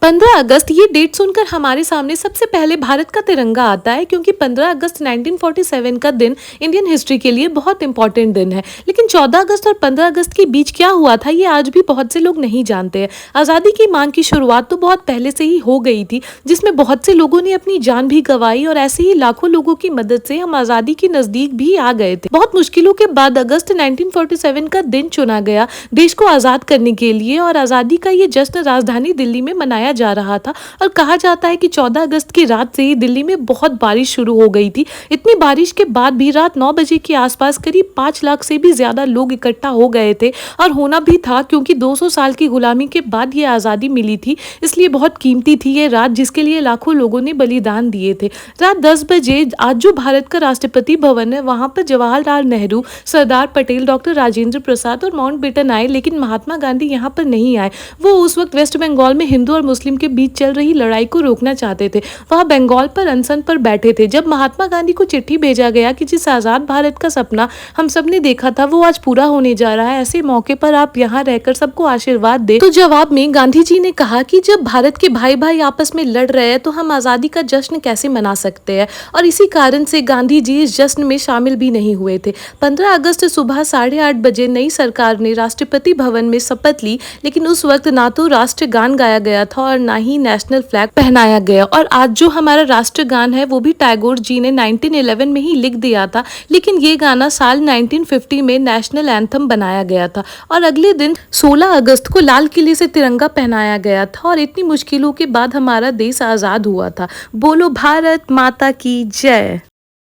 15 अगस्त ये डेट सुनकर हमारे सामने सबसे पहले भारत का तिरंगा आता है, क्योंकि 15 अगस्त 1947 का दिन इंडियन हिस्ट्री के लिए बहुत इंपॉर्टेंट दिन है। लेकिन 14 अगस्त और 15 अगस्त के बीच क्या हुआ था, ये आज भी बहुत से लोग नहीं जानते हैं। आज़ादी की मांग की शुरुआत तो बहुत पहले से ही हो गई थी, जिसमें बहुत से लोगों ने अपनी जान भी गंवाई और ऐसे ही लाखों लोगों की मदद से हम आज़ादी के नज़दीक भी आ गए थे। बहुत मुश्किलों के बाद अगस्त 1947 का दिन चुना गया देश को आज़ाद करने के लिए, और आज़ादी का ये जश्न राजधानी दिल्ली में मनाया जा रहा था। और कहा जाता है कि 14 अगस्त की रात से ही दिल्ली में बहुत बारिश शुरू हो गई थी। इतनी बारिश के बाद भी रात 9 बजे के आसपास करीब 5 लाख से भी ज्यादा लोग इकट्ठा हो गए थे, और होना भी था, क्योंकि 200 साल की गुलामी के बाद ये आज़ादी मिली थी, इसलिए बहुत कीमती थी ये रात, जिसके लिए लाखों लोगों ने बलिदान दिए थे। रात 10 बजे आज जो भारत का राष्ट्रपति भवन है, वहां पर जवाहरलाल नेहरू, सरदार पटेल, डॉक्टर राजेंद्र प्रसाद और माउंटबेटन आए, लेकिन महात्मा गांधी यहाँ पर नहीं आए। वो उस वक्त वेस्ट बंगाल में हिंदू और मुस्लिम के बीच चल रही लड़ाई को रोकना चाहते थे। वह बंगाल पर अनशन पर बैठे थे। जब महात्मा गांधी को चिट्ठी भेजा गया कि जिस आजाद भारत का सपना हम सब ने देखा था वो आज पूरा होने जा रहा है, ऐसे मौके पर आप यहाँ रहकर सबको आशीर्वाद दे, तो जवाब में गांधी जी ने कहा कि जब भारत के भाई भाई आपस में लड़ रहे हैं तो हम आजादी का जश्न कैसे मना सकते हैं, और इसी कारण से गांधी जी इस जश्न में शामिल भी नहीं हुए थे। 15 अगस्त सुबह 8:30 बजे नई सरकार ने राष्ट्रपति भवन में शपथ ली, लेकिन उस वक्त ना तो राष्ट्रगान गाया गया था और ना ही नेशनल फ्लैग पहनाया गया। और आज जो हमारा राष्ट्रगान है वो भी टैगोर जी ने 1911 में ही लिख दिया था, लेकिन ये गाना साल 1950 में नेशनल एंथम बनाया गया था। और अगले दिन 16 अगस्त को लाल किले से तिरंगा पहनाया गया था, और इतनी मुश्किलों के बाद हमारा देश आज़ाद हुआ था। बोलो भारत माता की जय।